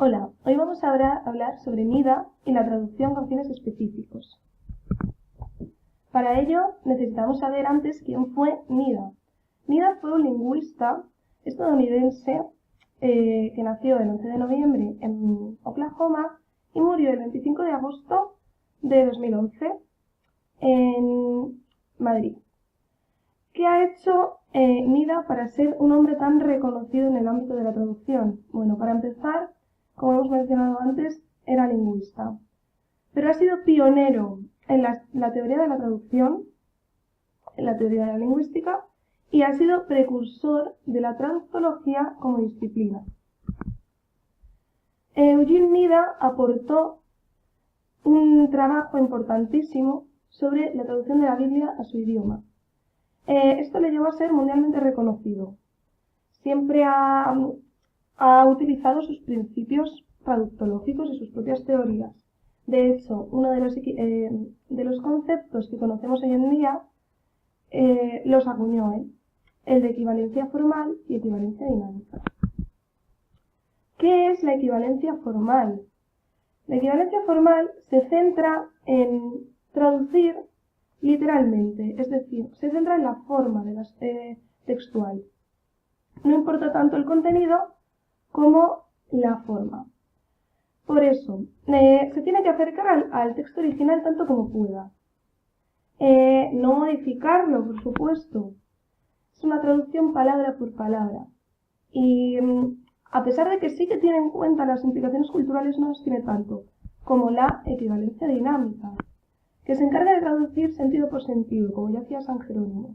Hola, hoy vamos a hablar sobre Nida y la traducción con fines específicos. Para ello necesitamos saber antes quién fue Nida. Nida fue un lingüista estadounidense que nació el 11 de noviembre en Oklahoma y murió el 25 de agosto de 2011 en Madrid. ¿Qué ha hecho Nida para ser un hombre tan reconocido en el ámbito de la traducción? Bueno, para empezar, como hemos mencionado antes, era lingüista, pero ha sido pionero en la teoría de la traducción, en la teoría de la lingüística, y ha sido precursor de la traductología como disciplina. Eugene Nida aportó un trabajo importantísimo sobre la traducción de la Biblia a su idioma. Esto le llevó a ser mundialmente reconocido. Siempre ha utilizado sus principios traductológicos y sus propias teorías. De hecho, uno de los conceptos que conocemos hoy en día los acuñó él, el de equivalencia formal y equivalencia dinámica. ¿Qué es la equivalencia formal? La equivalencia formal se centra en traducir literalmente, es decir, se centra en la forma textual. No importa tanto el contenido como la forma. Por eso, se tiene que acercar al texto original tanto como pueda. No modificarlo, por supuesto. Es una traducción palabra por palabra. Y a pesar de que sí que tiene en cuenta las implicaciones culturales, no las tiene tanto como la equivalencia dinámica, que se encarga de traducir sentido por sentido, como ya hacía San Jerónimo.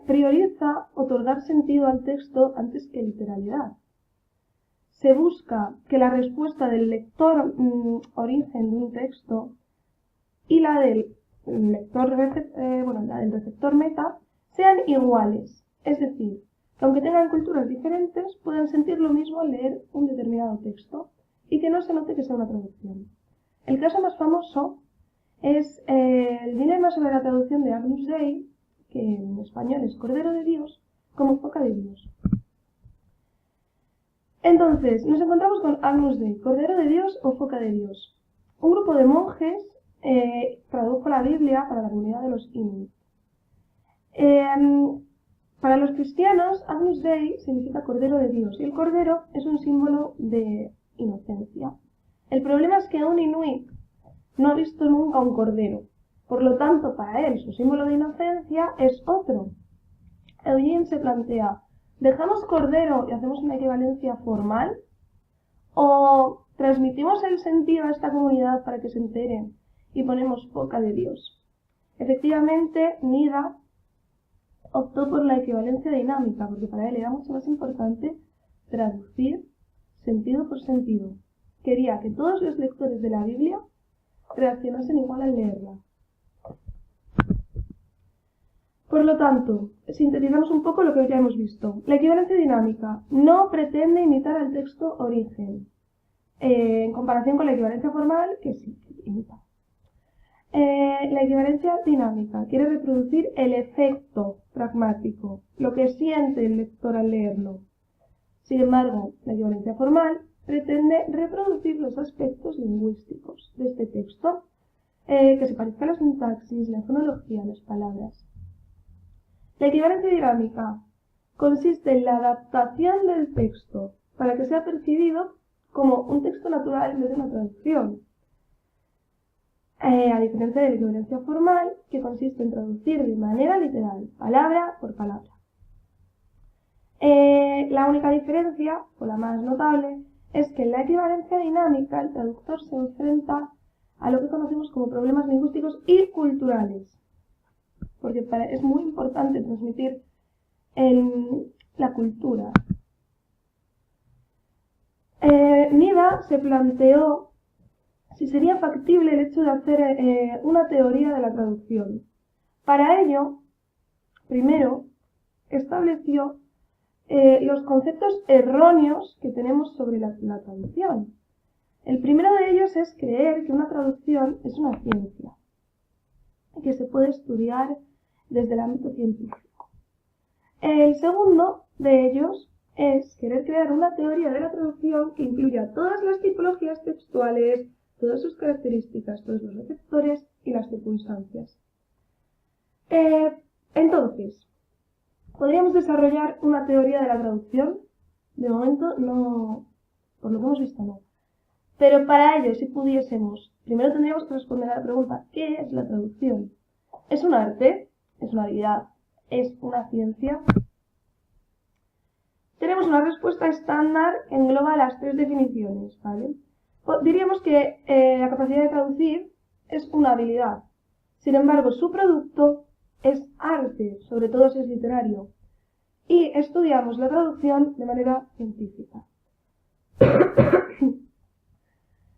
Prioriza otorgar sentido al texto antes que literalidad. Se busca que la respuesta del lector origen de un texto y la del receptor meta sean iguales, es decir, que aunque tengan culturas diferentes, puedan sentir lo mismo al leer un determinado texto y que no se note que sea una traducción. El caso más famoso es el dilema sobre la traducción de Agnus Dei, que en español es Cordero de Dios, como Foca de Dios. Entonces, nos encontramos con Agnus Dei, Cordero de Dios o Foca de Dios. Un grupo de monjes tradujo la Biblia para la comunidad de los Inuit. Para los cristianos, Agnus Dei significa Cordero de Dios y el cordero es un símbolo de inocencia. El problema es que un Inuit no ha visto nunca un cordero. Por lo tanto, para él, su símbolo de inocencia es otro. Eugene se plantea, ¿dejamos cordero y hacemos una equivalencia formal? ¿O transmitimos el sentido a esta comunidad para que se enteren y ponemos Foca de Dios? Efectivamente, Nida optó por la equivalencia dinámica, porque para él era mucho más importante traducir sentido por sentido. Quería que todos los lectores de la Biblia reaccionasen igual al leerla. Por lo tanto, sintetizamos un poco lo que ya hemos visto. La equivalencia dinámica no pretende imitar al texto origen, en comparación con la equivalencia formal, que sí imita. La equivalencia dinámica quiere reproducir el efecto pragmático, lo que siente el lector al leerlo. Sin embargo, la equivalencia formal pretende reproducir los aspectos lingüísticos de este texto, que se parezca a la sintaxis, la fonología, las palabras. La equivalencia dinámica consiste en la adaptación del texto para que sea percibido como un texto natural en vez de una traducción, a diferencia de la equivalencia formal, que consiste en traducir de manera literal, palabra por palabra. La única diferencia, o la más notable, es que en la equivalencia dinámica el traductor se enfrenta a lo que conocemos como problemas lingüísticos y culturales, porque es muy importante transmitir la cultura. Nida se planteó si sería factible el hecho de hacer una teoría de la traducción. Para ello, primero, estableció los conceptos erróneos que tenemos sobre la traducción. El primero de ellos es creer que una traducción es una ciencia, que se puede estudiar desde el ámbito científico. El segundo de ellos es querer crear una teoría de la traducción que incluya todas las tipologías textuales, todas sus características, todos los receptores y las circunstancias. Entonces, ¿podríamos desarrollar una teoría de la traducción? De momento no, por lo que hemos visto no. Pero para ello, si pudiésemos, primero tendríamos que responder a la pregunta, ¿qué es la traducción? ¿Es un arte? ¿Es una habilidad? ¿Es una ciencia? Tenemos una respuesta estándar que engloba las tres definiciones, ¿vale? Diríamos que la capacidad de traducir es una habilidad. Sin embargo, su producto es arte, sobre todo si es literario. Y estudiamos la traducción de manera científica.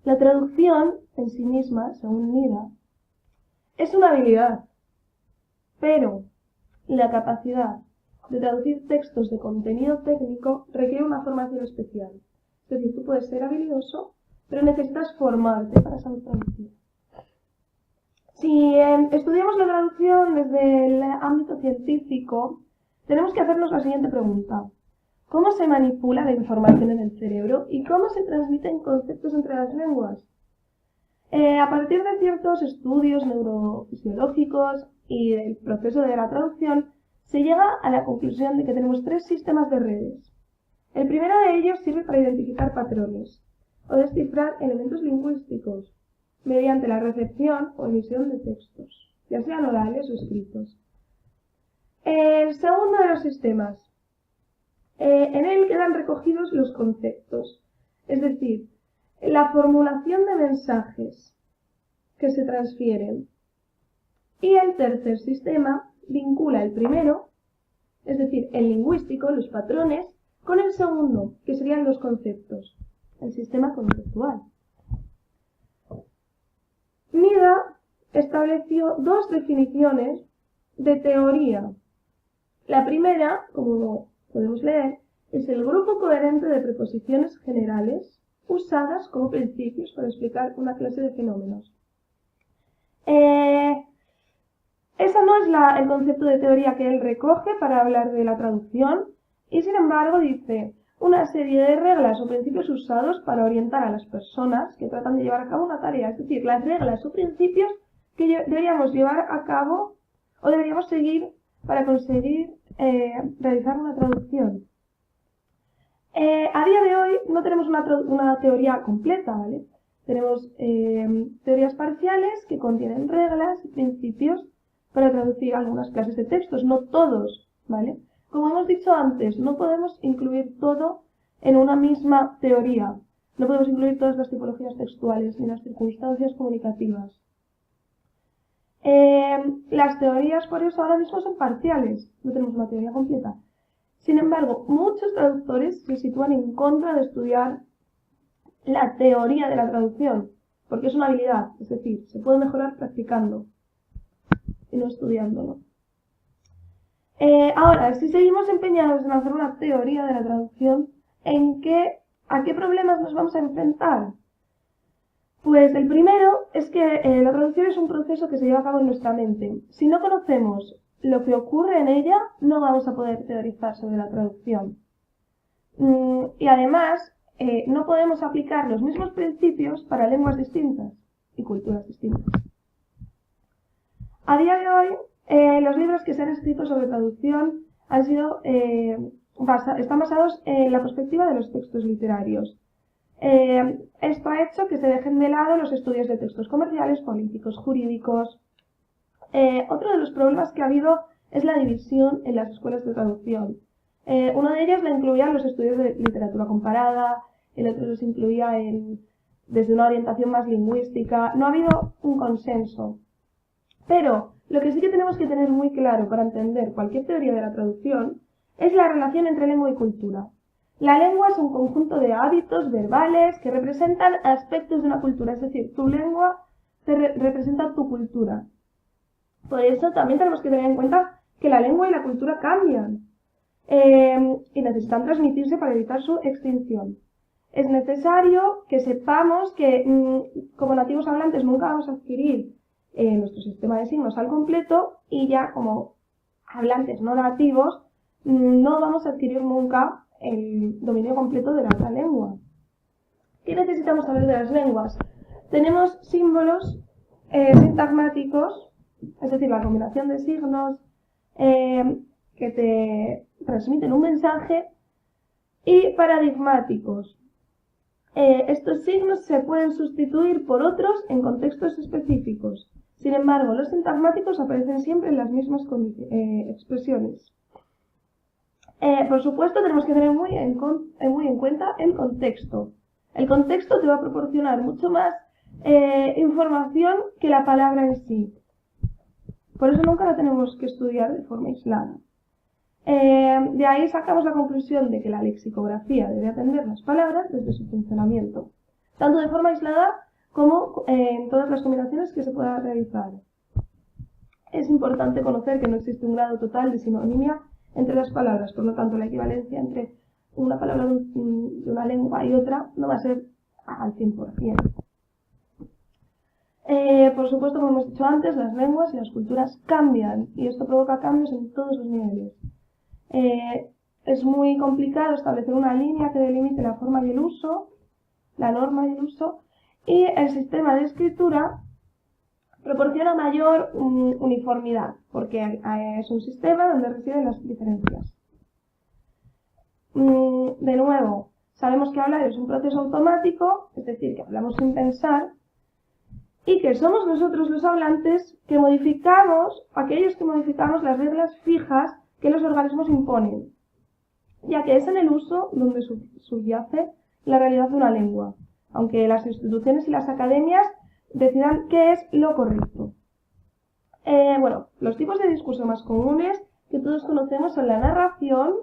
La traducción en sí misma, según Nida, es una habilidad, pero la capacidad de traducir textos de contenido técnico requiere una formación especial. Es decir, tú puedes ser habilidoso, pero necesitas formarte para saber traducir. Si estudiamos la traducción desde el ámbito científico, tenemos que hacernos la siguiente pregunta. ¿Cómo se manipula la información en el cerebro y cómo se transmiten conceptos entre las lenguas? A partir de ciertos estudios neurofisiológicos y del proceso de la traducción, se llega a la conclusión de que tenemos tres sistemas de redes. El primero de ellos sirve para identificar patrones o descifrar elementos lingüísticos mediante la recepción o emisión de textos, ya sean orales o escritos. El segundo de los sistemas, en él quedan recogidos los conceptos, es decir, la formulación de mensajes que se transfieren. Y el tercer sistema vincula el primero, es decir, el lingüístico, los patrones, con el segundo, que serían los conceptos, el sistema conceptual. Nida estableció dos definiciones de teoría. La primera, como podemos leer, es el grupo coherente de preposiciones generales usadas como principios para explicar una clase de fenómenos. Ese no es el concepto de teoría que él recoge para hablar de la traducción y sin embargo dice una serie de reglas o principios usados para orientar a las personas que tratan de llevar a cabo una tarea, es decir, las reglas o principios que deberíamos llevar a cabo o deberíamos seguir para conseguir realizar una traducción. A día de hoy no tenemos una teoría completa, ¿vale? Tenemos teorías parciales que contienen reglas y principios para traducir algunas clases de textos, no todos, ¿vale? Como hemos dicho antes, no podemos incluir todo en una misma teoría. No podemos incluir todas las tipologías textuales ni las circunstancias comunicativas. Las teorías, por eso, ahora mismo son parciales, no tenemos una teoría completa. Sin embargo, muchos traductores se sitúan en contra de estudiar la teoría de la traducción, porque es una habilidad, es decir, se puede mejorar practicando y no estudiándolo. Ahora, si seguimos empeñados en hacer una teoría de la traducción, ¿a qué problemas nos vamos a enfrentar? Pues el primero es que la traducción es un proceso que se lleva a cabo en nuestra mente. Si no conocemos lo que ocurre en ella, no vamos a poder teorizar sobre la traducción. Y además, no podemos aplicar los mismos principios para lenguas distintas y culturas distintas. A día de hoy, los libros que se han escrito sobre traducción están basados en la perspectiva de los textos literarios. Esto ha hecho que se dejen de lado los estudios de textos comerciales, políticos, jurídicos. Otro de los problemas que ha habido es la división en las escuelas de traducción. Uno de ellos la incluía en los estudios de literatura comparada, el otro los incluía desde una orientación más lingüística. No ha habido un consenso. Pero lo que sí que tenemos que tener muy claro para entender cualquier teoría de la traducción es la relación entre lengua y cultura. La lengua es un conjunto de hábitos verbales que representan aspectos de una cultura, es decir, tu lengua representa tu cultura. Por eso también tenemos que tener en cuenta que la lengua y la cultura cambian y necesitan transmitirse para evitar su extinción. Es necesario que sepamos que como nativos hablantes nunca vamos a adquirir nuestro sistema de signos al completo y ya como hablantes no nativos no vamos a adquirir nunca el dominio completo de la otra lengua. ¿Qué necesitamos saber de las lenguas? Tenemos símbolos sintagmáticos, es decir, la combinación de signos que te transmiten un mensaje, y paradigmáticos. Estos signos se pueden sustituir por otros en contextos específicos. Sin embargo, los sintagmáticos aparecen siempre en las mismas expresiones. Por supuesto, tenemos que tener muy en cuenta el contexto. El contexto te va a proporcionar mucho más información que la palabra en sí. Por eso nunca la tenemos que estudiar de forma aislada. De ahí sacamos la conclusión de que la lexicografía debe atender las palabras desde su funcionamiento, tanto de forma aislada como en todas las combinaciones que se puedan realizar. Es importante conocer que no existe un grado total de sinonimia entre las palabras, por lo tanto la equivalencia entre una palabra de una lengua y otra no va a ser al 100%. Por supuesto, como hemos dicho antes, las lenguas y las culturas cambian y esto provoca cambios en todos los niveles. Es muy complicado establecer una línea que delimite la forma y el uso, la norma y el uso, y el sistema de escritura proporciona mayor uniformidad, porque es un sistema donde residen las diferencias. De nuevo, sabemos que hablar es un proceso automático, es decir, que hablamos sin pensar, y que somos nosotros los hablantes que aquellos que modificamos las reglas fijas que los organismos imponen, ya que es en el uso donde subyace la realidad de una lengua, aunque las instituciones y las academias decidan qué es lo correcto. Los tipos de discurso más comunes que todos conocemos son la narración,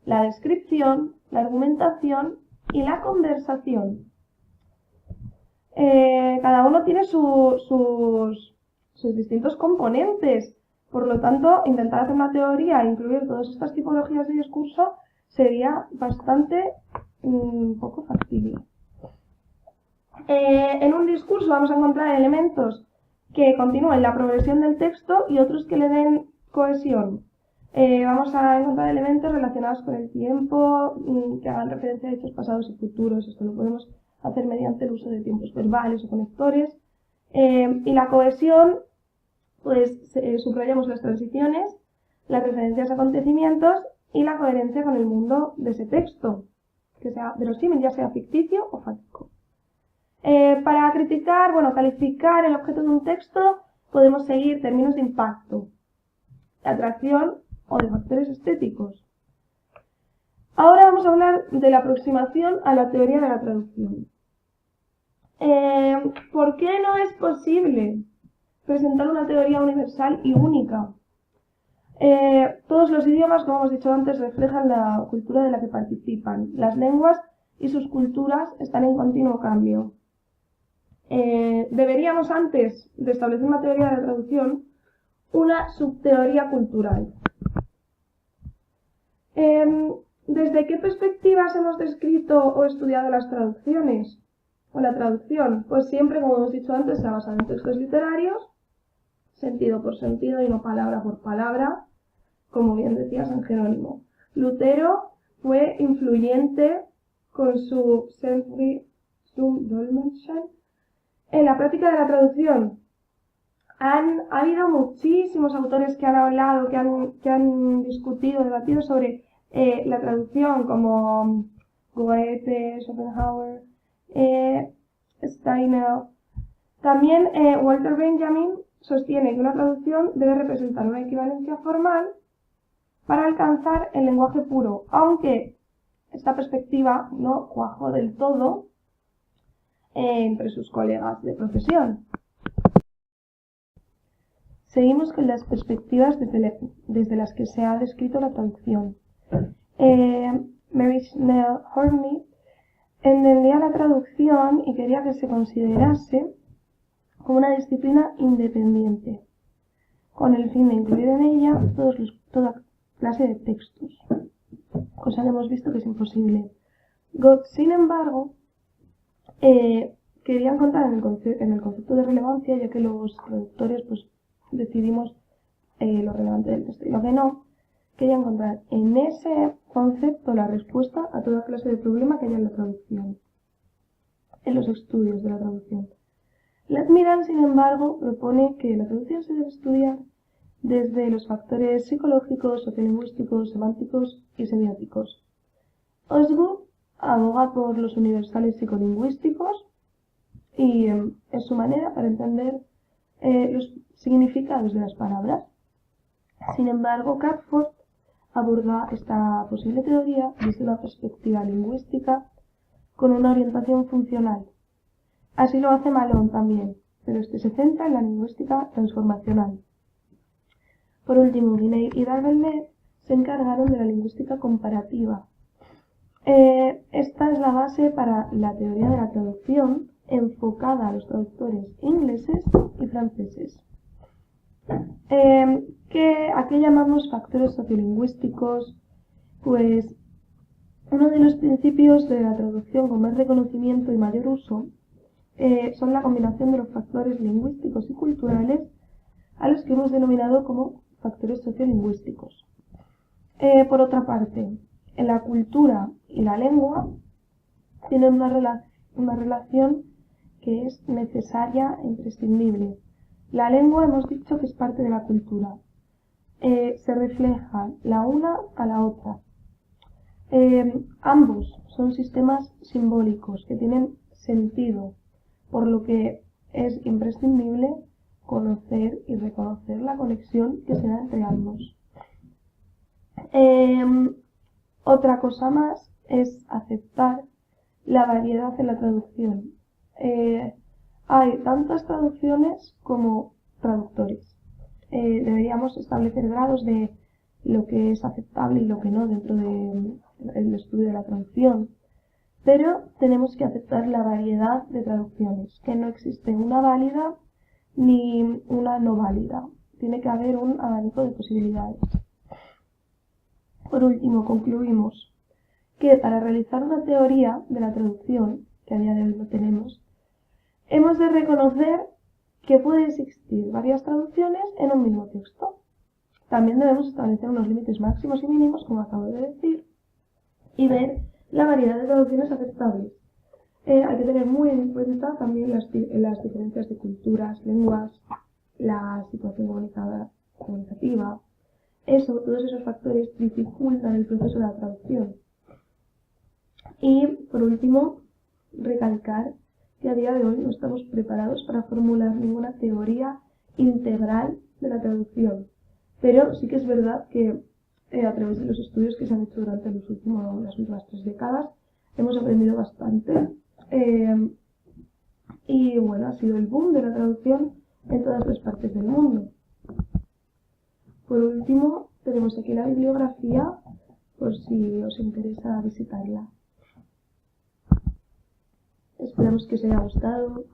la descripción, la argumentación y la conversación. Cada uno tiene sus distintos componentes. Por lo tanto, intentar hacer una teoría e incluir todas estas tipologías de discurso sería bastante poco factible. En un discurso vamos a encontrar elementos que continúen la progresión del texto y otros que le den cohesión. Vamos a encontrar elementos relacionados con el tiempo, que hagan referencia a hechos pasados y futuros. Esto lo podemos hacer mediante el uso de tiempos verbales o conectores. Y la cohesión, pues subrayamos las transiciones, las referencias a acontecimientos y la coherencia con el mundo de ese texto, que sea verosímil, ya sea ficticio o fáctico. Para calificar el objeto de un texto, podemos seguir términos de impacto, de atracción o de factores estéticos. Ahora vamos a hablar de la aproximación a la teoría de la traducción. ¿Por qué no es posible presentar una teoría universal y única? Todos los idiomas, como hemos dicho antes, reflejan la cultura de la que participan. Las lenguas y sus culturas están en continuo cambio. Deberíamos, antes de establecer una teoría de la traducción, una subteoría cultural. ¿Desde qué perspectivas hemos descrito o estudiado las traducciones? O la traducción, pues siempre, como hemos dicho antes, se ha basado en textos literarios, sentido por sentido y no palabra por palabra, como bien decía San Jerónimo. Lutero fue influyente con su Sentry zum Dolmetschen en la práctica de la traducción. Ha habido muchísimos autores que han hablado, que han discutido, debatido sobre la traducción, como Goethe, Schopenhauer, Steiner. También Walter Benjamin sostiene que una traducción debe representar una equivalencia formal para alcanzar el lenguaje puro, aunque esta perspectiva no cuajó del todo entre sus colegas de profesión. Seguimos con las perspectivas desde las que se ha descrito la traducción. Mary Snell Hornby entendía la traducción y quería que se considerase como una disciplina independiente, con el fin de incluir en ella toda clase de textos, cosa que hemos visto que es imposible. Gott, sin embargo, quería encontrar en el concepto de relevancia, ya que los traductores pues decidimos lo relevante del texto y lo que no, quería encontrar en ese concepto la respuesta a toda clase de problema que haya en la traducción, en los estudios de la traducción. Latmiran, sin embargo, propone que la traducción se debe estudiar desde los factores psicológicos, sociolingüísticos, semánticos y semióticos. Osgood aboga por los universales psicolingüísticos y es su manera para entender los significados de las palabras. Sin embargo, Catford aborda esta posible teoría desde una perspectiva lingüística con una orientación funcional. Así lo hace Malone también, pero este se centra en la lingüística transformacional. Por último, Binet y Darvelnet se encargaron de la lingüística comparativa. Esta es la base para la teoría de la traducción enfocada a los traductores ingleses y franceses. ¿A qué llamamos factores sociolingüísticos? Pues uno de los principios de la traducción con más reconocimiento y mayor uso son la combinación de los factores lingüísticos y culturales a los que hemos denominado como factores sociolingüísticos. Por otra parte, en la cultura y la lengua tienen una relación que es necesaria e imprescindible. La lengua hemos dicho que es parte de la cultura. Se refleja la una a la otra. Ambos son sistemas simbólicos que tienen sentido, por lo que es imprescindible conocer y reconocer la conexión que se da entre ambos. Otra cosa más es aceptar la variedad en la traducción. Hay tantas traducciones como traductores. Deberíamos establecer grados de lo que es aceptable y lo que no dentro del estudio de la traducción. Pero tenemos que aceptar la variedad de traducciones, que no existe una válida ni una no válida. Tiene que haber un abanico de posibilidades. Por último, concluimos que para realizar una teoría de la traducción, que a día de hoy no tenemos, hemos de reconocer que puede existir varias traducciones en un mismo texto. También debemos establecer unos límites máximos y mínimos, como acabo de decir, y ver la variedad de traducciones aceptables. Hay que tener muy en cuenta también las diferencias de culturas, lenguas, la situación comunicativa. Todos esos factores dificultan el proceso de la traducción. Y, por último, recalcar que a día de hoy no estamos preparados para formular ninguna teoría integral de la traducción. Pero sí que es verdad que a través de los estudios que se han hecho durante las últimas 3 décadas hemos aprendido bastante. Y bueno, ha sido el boom de la traducción en todas las partes del mundo. Por último, tenemos aquí la bibliografía por si os interesa visitarla. Esperamos que os haya gustado.